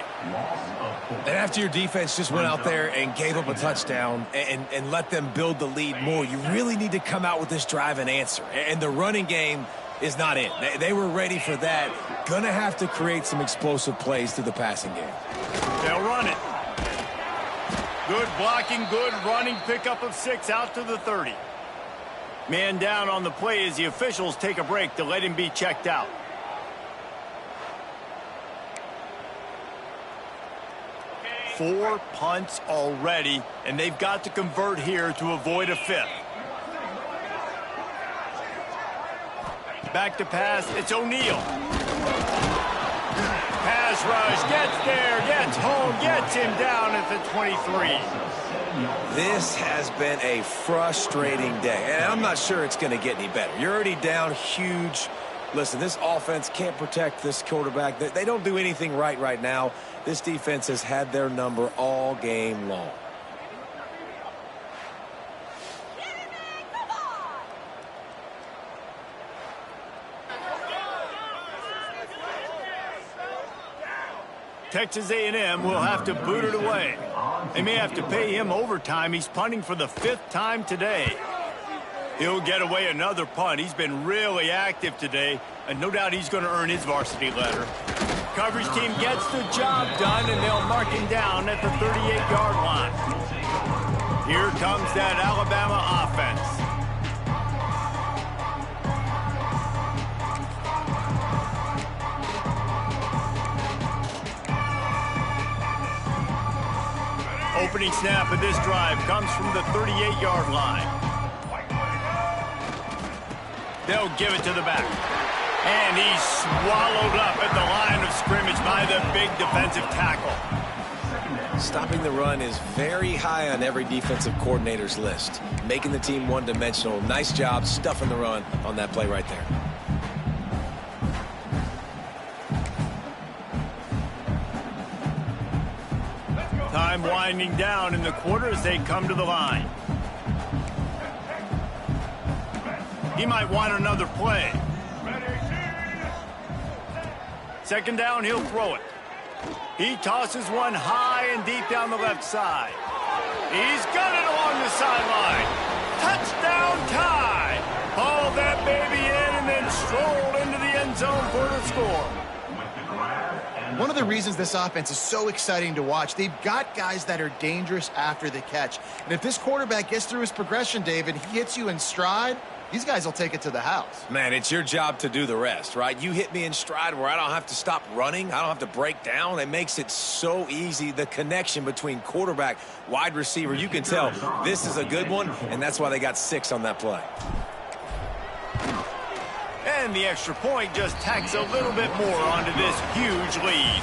And after your defense just went out there and gave up a touchdown and let them build the lead more, you really need to come out with this drive and answer. And the running game is not it. They were ready for that. Gonna have to create some explosive plays through the passing game. They'll run it. Good blocking, good running, pickup of 6 out to the 30. Man down on the play as the officials take a break to let him be checked out. Four punts already, and they've got to convert here to avoid a 5th. Back to pass, it's O'Neal. Pass rush, gets there, gets home, gets him down at the 23. This has been a frustrating day, and I'm not sure it's going to get any better. You're already down huge. Listen, this offense can't protect this quarterback. They don't do anything right now. This defense has had their number all game long. Texas A&M will have to boot it away. They may have to pay him overtime. He's punting for the 5th time today. He'll get away another punt. He's been really active today, and no doubt he's going to earn his varsity letter. Coverage team gets the job done, and they'll mark him down at the 38-yard line. Here comes that Alabama offense. Opening snap of this drive comes from the 38-yard line. They'll give it to the back. And he's swallowed up at the line of scrimmage by the big defensive tackle. Stopping the run is very high on every defensive coordinator's list. Making the team one-dimensional. Nice job stuffing the run on that play right there. Time winding down in the quarter as they come to the line. He might want another play. Second down, he'll throw it. He tosses one high and deep down the left side. He's got it along the sideline. Touchdown tie. Hauled that baby in and then strolled into the end zone for the score. One of the reasons this offense is so exciting to watch, they've got guys that are dangerous after the catch. And if this quarterback gets through his progression, David, he hits you in stride, these guys will take it to the house. Man, it's your job to do the rest, right? You hit me in stride where I don't have to stop running. I don't have to break down. It makes it so easy. The connection between quarterback, wide receiver, you can tell this is a good one, and that's why they got 6 on that play. And the extra point just tacks a little bit more onto this huge lead.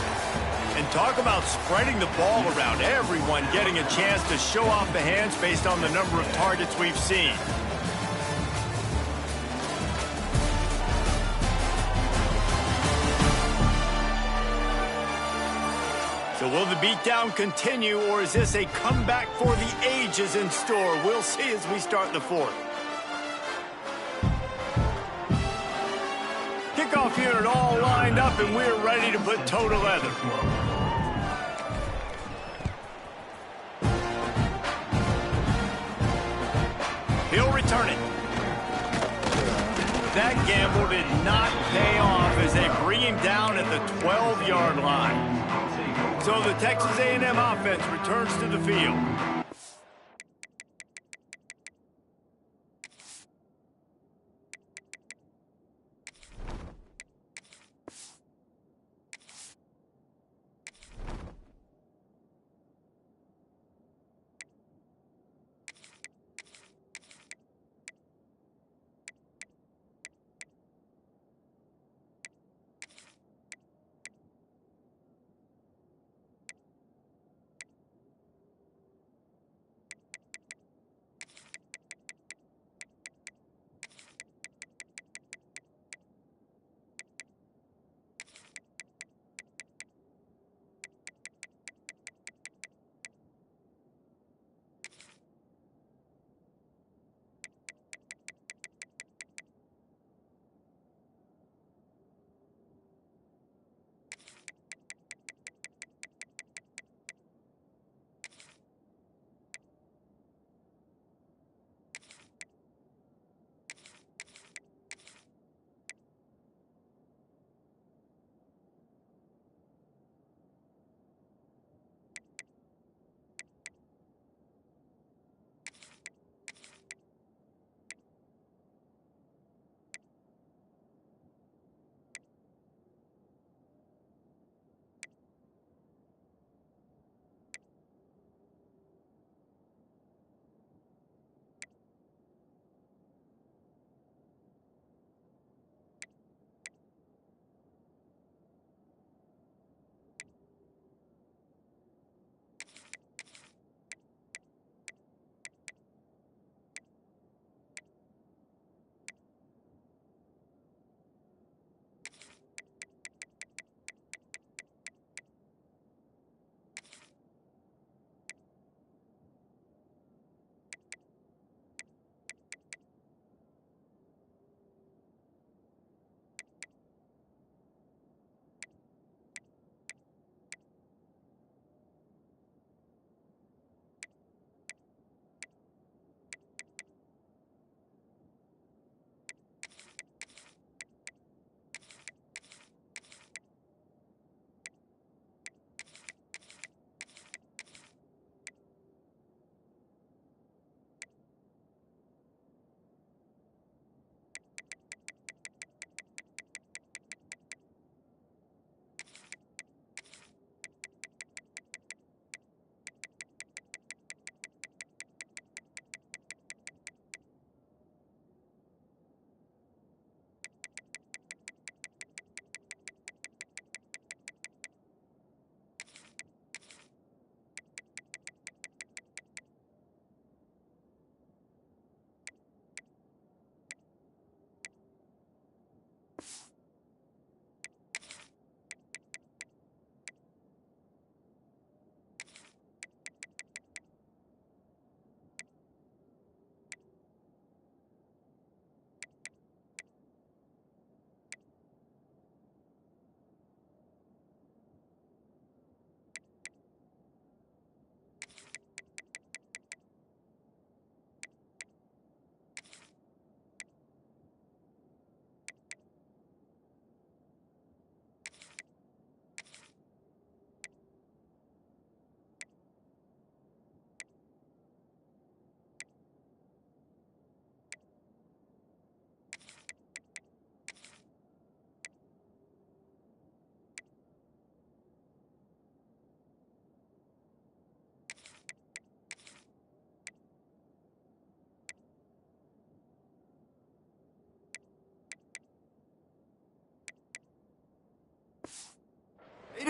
And talk about spreading the ball around. Everyone getting a chance to show off the hands based on the number of targets we've seen. So will the beatdown continue, or is this a comeback for the ages in store? We'll see as we start the 4th. Kickoff unit all lined up, and we're ready to put toe to leather. He'll return it. That gamble did not pay off as they bring him down at the 12-yard line. So the Texas A&M offense returns to the field.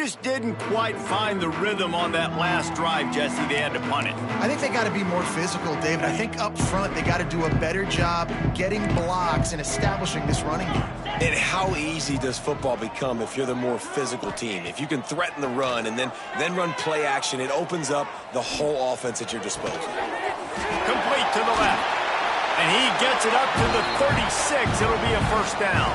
just didn't quite find the rhythm on that last drive, Jesse. They had to punt it. I think they got to be more physical, David. I think up front they got to do a better job getting blocks and establishing this running game. And how easy does football become if you're the more physical team? If you can threaten the run and then run play action, it opens up the whole offense at your disposal. Complete to the left. And he gets it up to the 36. It'll be a first down.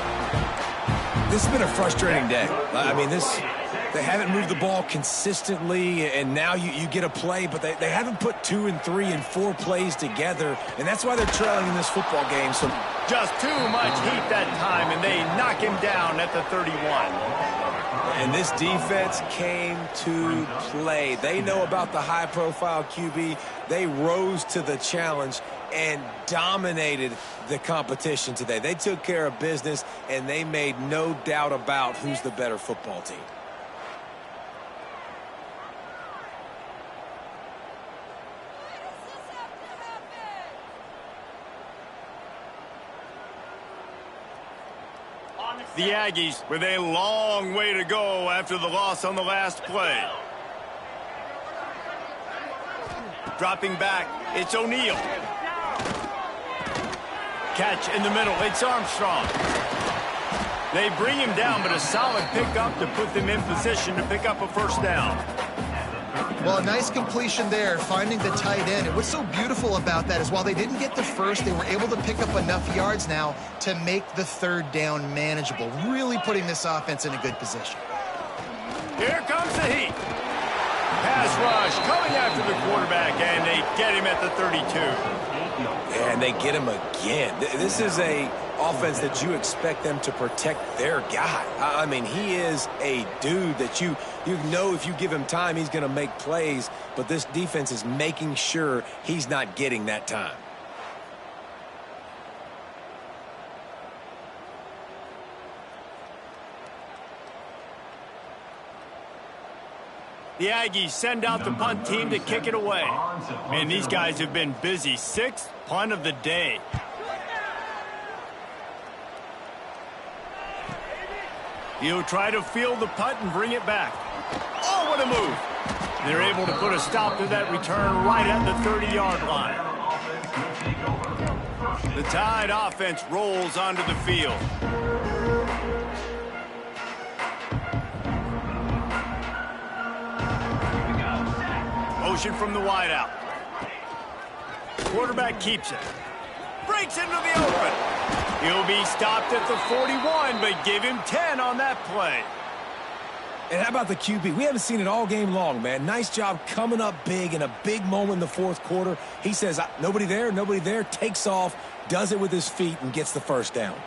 This has been a frustrating day. I mean, they haven't moved the ball consistently, and now you get a play, but they haven't put 2 and 3 and 4 plays together, and that's why they're trailing in this football game. So just too much heat that time, and they knock him down at the 31. And this defense came to play. They know about the high-profile QB. They rose to the challenge and dominated the competition today. They took care of business, and they made no doubt about who's the better football team. The Aggies with a long way to go after the loss on the last play. Dropping back, it's O'Neal. Catch in the middle, it's Armstrong. They bring him down, but a solid pickup to put them in position to pick up a first down. Well, a nice completion there, finding the tight end. And what's so beautiful about that is while they didn't get the first, they were able to pick up enough yards now to make the third down manageable, really putting this offense in a good position. Here comes the heat. Pass rush coming after the quarterback, and they get him at the 32. And they get him again. This is a offense that you expect them to protect their guy. I mean, he is a dude that you know if you give him time, he's going to make plays, but this defense is making sure he's not getting that time. The Aggies send out the punt team to kick it away. Man, these guys have been busy. 6th punt of the day. He'll try to field the punt and bring it back. Oh, what a move. They're able to put a stop to that return right at the 30-yard line. The Tide offense rolls onto the field. Motion from the wideout. Quarterback keeps it. Breaks into the open. He'll be stopped at the 41, but give him 10 on that play. And how about the QB? We haven't seen it all game long, man. Nice job coming up big in a big moment in the fourth quarter. He says, nobody there, takes off, does it with his feet, and gets the first down.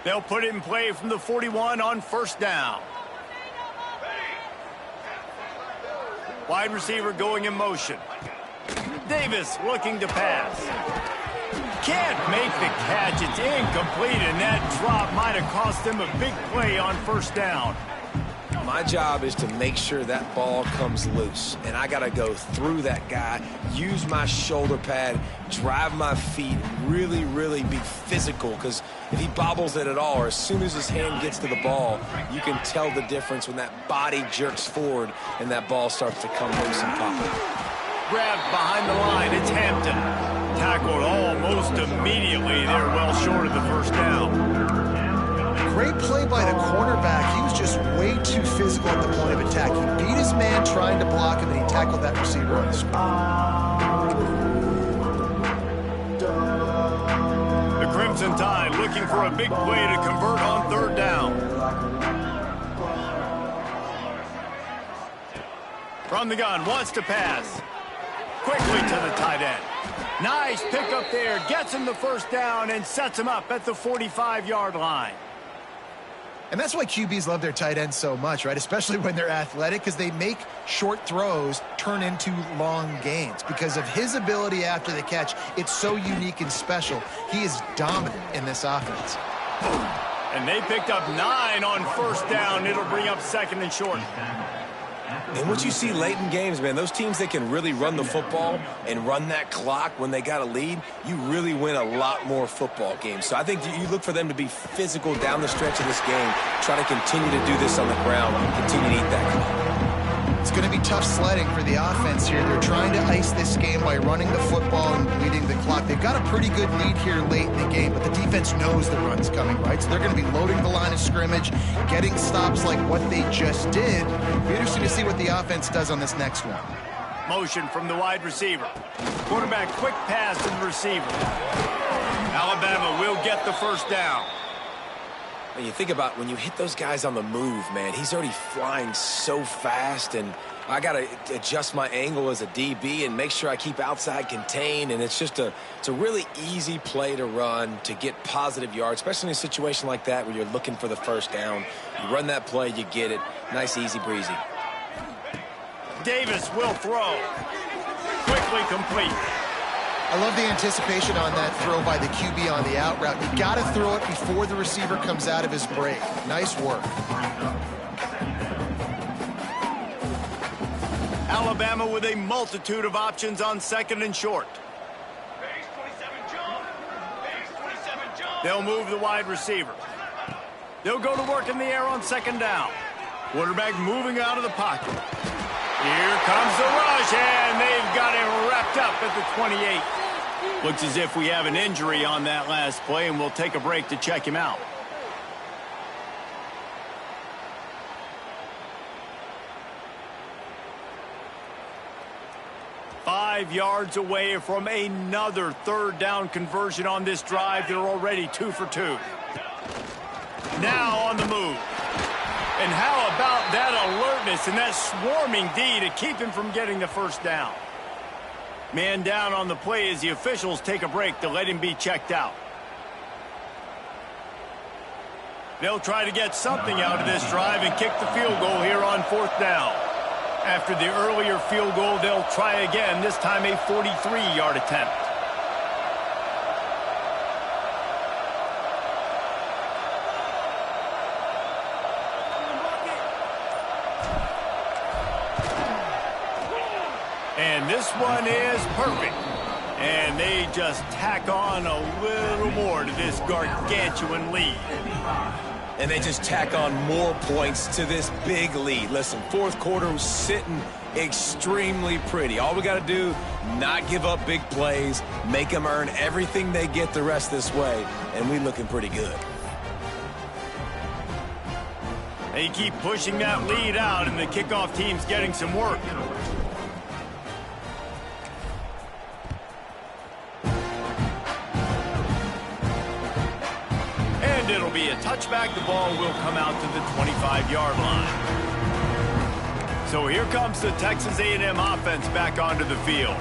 They'll put it in play from the 41 on first down. Wide receiver going in motion. Davis looking to pass. Can't make the catch. It's incomplete, and that drop might have cost them a big play on first down. My job is to make sure that ball comes loose, and I got to go through that guy, use my shoulder pad, drive my feet, really, really be physical, because if he bobbles it at all, or as soon as his hand gets to the ball, you can tell the difference when that body jerks forward and that ball starts to come loose and pop. Grabbed behind the line, it's Hampton. Tackled almost immediately. They're well short of the first down. Great play by the cornerback. He was just way too physical at the point of attack. He beat his man trying to block him, and he tackled that receiver on the screen. The Crimson Tide looking for a big play to convert on third down. From the gun, wants to pass. Quickly to the tight end. Nice pickup there. Gets him the first down and sets him up at the 45-yard line. And that's why QBs love their tight ends so much, right? Especially when they're athletic, because they make short throws turn into long gains. Because of his ability after the catch, it's so unique and special. He is dominant in this offense. And they picked up 9 on first down. It'll bring up second and short. And what you see late in games, man, those teams that can really run the football and run that clock when they got a lead, you really win a lot more football games. So I think you look for them to be physical down the stretch of this game, try to continue to do this on the ground, continue to eat that clock. It's going to be tough sledding for the offense here. They're trying to ice this game by running the football and bleeding the clock. They've got a pretty good lead here late in the game, but the defense knows the run's coming, right? So they're going to be loading the line of scrimmage, getting stops like what they just did. It'll be interesting to see what the offense does on this next one. Motion from the wide receiver. Quarterback quick pass to the receiver. Alabama will get the first down. And you think about when you hit those guys on the move, man, he's already flying so fast, and I got to adjust my angle as a DB and make sure I keep outside contained, and it's a really easy play to run to get positive yards, especially in a situation like that where you're looking for the first down. You run that play, you get it. Nice, easy breezy. Davis will throw. Quickly complete. I love the anticipation on that throw by the QB on the out route. You got to throw it before the receiver comes out of his break. Nice work. Alabama with a multitude of options on second and short. They'll move the wide receiver. They'll go to work in the air on second down. Quarterback moving out of the pocket. Here comes the rush, and they've got him wrapped up at the 28. Looks as if we have an injury on that last play, and we'll take a break to check him out. Five yards away from another third down conversion on this drive. They're already 2 for 2. Now on the move. And how about that alertness and that swarming D to keep him from getting the first down? Man down on the play as the officials take a break to let him be checked out. They'll try to get something out of this drive and kick the field goal here on fourth down. After the earlier field goal, they'll try again, this time a 43-yard attempt. And this one is perfect. And they just tack on a little more to this gargantuan lead. And they just tack on more points to this big lead. Listen, fourth quarter was sitting extremely pretty. All we got to do, not give up big plays, make them earn everything they get the rest this way, and we looking pretty good. They keep pushing that lead out, and the kickoff team's getting some work. It'll be a touchback. The ball will come out to the 25-yard line. So here comes the Texas A&M offense back onto the field.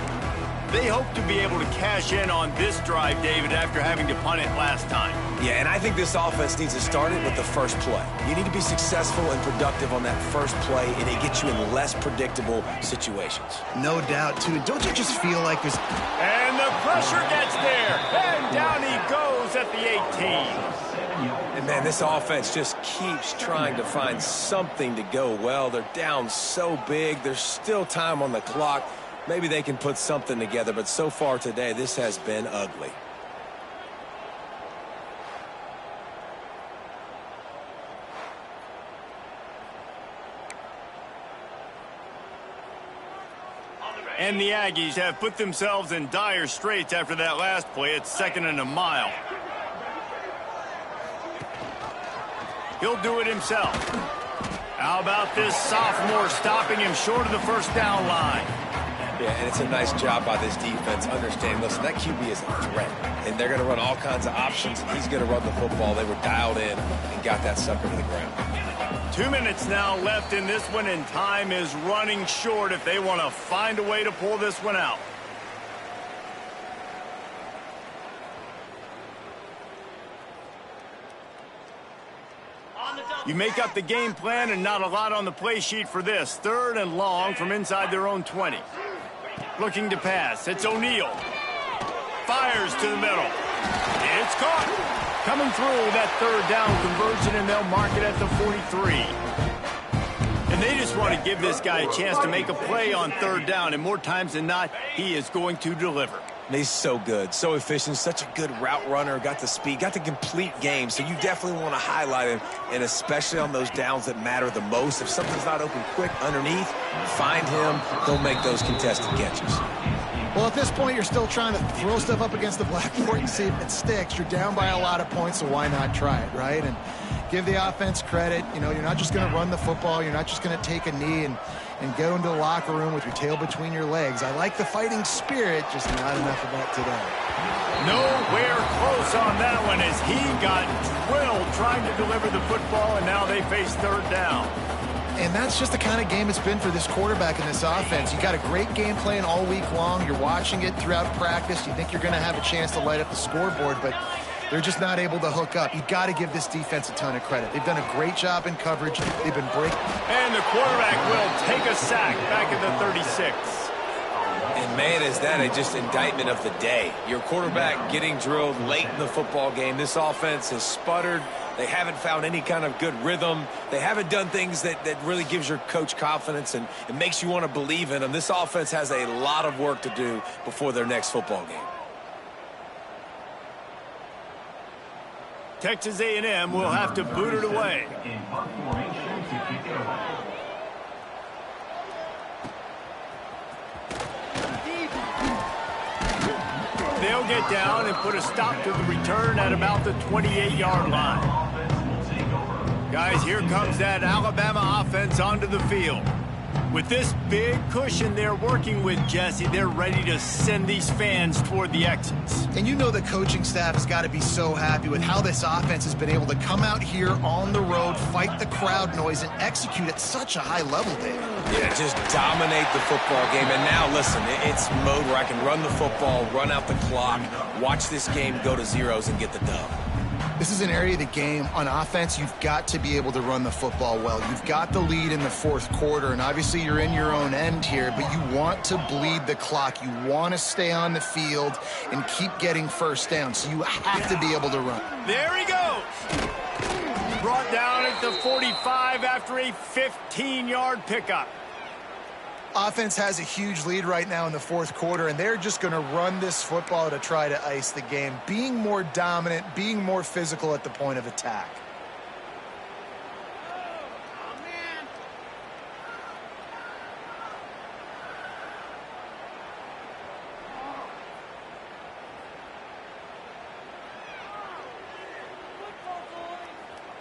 They hope to be able to cash in on this drive, David, after having to punt it last time. Yeah, and I think this offense needs to start it with the first play. You need to be successful and productive on that first play, and it gets you in less predictable situations. No doubt, too. Don't you just feel like there's... And the pressure gets there. And down he goes at the 18. And, man, this offense just keeps trying to find something to go well. They're down so big. There's still time on the clock. Maybe they can put something together, but so far today, this has been ugly. And the Aggies have put themselves in dire straits after that last play. It's 2nd and a mile. He'll do it himself. How about this sophomore stopping him short of the first down line? Yeah, and it's a nice job by this defense. Understand, listen, that QB is a threat, and they're going to run all kinds of options, and he's going to run the football. They were dialed in and got that sucker to the ground. 2 minutes now left in this one, and time is running short if they want to find a way to pull this one out. You make up the game plan and not a lot on the play sheet for this. 3rd and long from inside their own 20. Looking to pass. It's O'Neal. Fires to the middle. It's caught. Coming through that 3rd down conversion, and they'll mark it at the 43. And they just want to give this guy a chance to make a play on third down, and more times than not, he is going to deliver. He's so good, so efficient, such a good route runner, got the speed, got the complete game, so you definitely want to highlight him, and especially on those downs that matter the most. If something's not open quick underneath, find him, he'll make those contested catches. Well, at this point, you're still trying to throw stuff up against the blackboard and see if it sticks. You're down by a lot of points, so why not try it, right? And give the offense credit. You know, you're not just going to run the football. You're not just going to take a knee and go into the locker room with your tail between your legs. I like the fighting spirit, just not enough of that today. Nowhere close on that one as he got drilled trying to deliver the football, and now they face third down. And that's just the kind of game it's been for this quarterback in this offense. You got a great game plan all week long. You're watching it throughout practice. You think you're going to have a chance to light up the scoreboard, but they're just not able to hook up. You've got to give this defense a ton of credit. They've done a great job in coverage. They've been breaking. And the quarterback will take a sack back at the 36. And, man, is that just indictment of the day. Your quarterback getting drilled late in the football game. This offense has sputtered. They haven't found any kind of good rhythm. They haven't done things that really gives your coach confidence and it makes you want to believe in them. This offense has a lot of work to do before their next football game. Texas A&M will have to boot it away. They'll get down and put a stop to the return at about the 28-yard line. Guys, here comes that Alabama offense onto the field. With this big cushion they're working with, Jesse, they're ready to send these fans toward the exits. And you know the coaching staff has got to be so happy with how this offense has been able to come out here on the road, fight the crowd noise, and execute at such a high level, David. Yeah, just dominate the football game. And now, listen, it's mode where I can run the football, run out the clock, watch this game go to zeros and get the dub. This is an area of the game on offense you've got to be able to run the football well. You've got the lead in the fourth quarter, and obviously you're in your own end here, but you want to bleed the clock. You want to stay on the field and keep getting first down, so you have to be able to run. There he goes. Brought down at the 45 after a 15-yard pickup. Offense has a huge lead right now in the fourth quarter, and they're just going to run this football to try to ice the game, being more dominant, being more physical at the point of attack.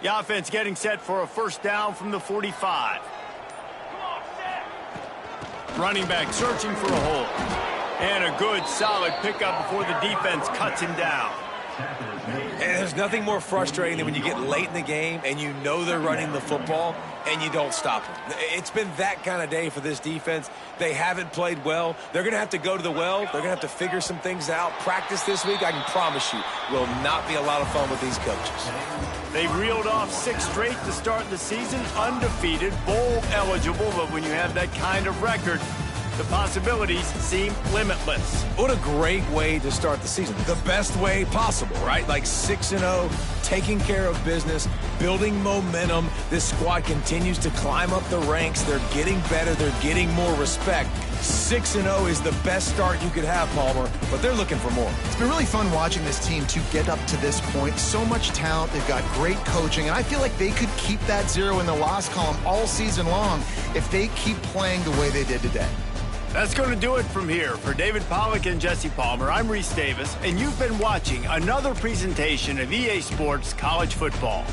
The offense getting set for a first down from the 45. Running back searching for a hole. And a good, solid pickup before the defense cuts him down. And there's nothing more frustrating than when you get late in the game and you know they're running the football and you don't stop them. It's been that kind of day for this defense. They haven't played well. They're going to have to go to the well. They're going to have to figure some things out. Practice this week, I can promise you, will not be a lot of fun with these coaches. They reeled off 6 straight to start the season, undefeated, bowl eligible, but when you have that kind of record, the possibilities seem limitless. What a great way to start the season. The best way possible, right? Like 6-0, taking care of business, building momentum. This squad continues to climb up the ranks. They're getting better. They're getting more respect. 6-0 is the best start you could have, Palmer, but they're looking for more. It's been really fun watching this team to get up to this point. So much talent. They've got great coaching, and I feel like they could keep that 0 in the loss column all season long if they keep playing the way they did today. That's going to do it from here. For David Pollack and Jesse Palmer, I'm Reese Davis, and you've been watching another presentation of EA Sports College Football.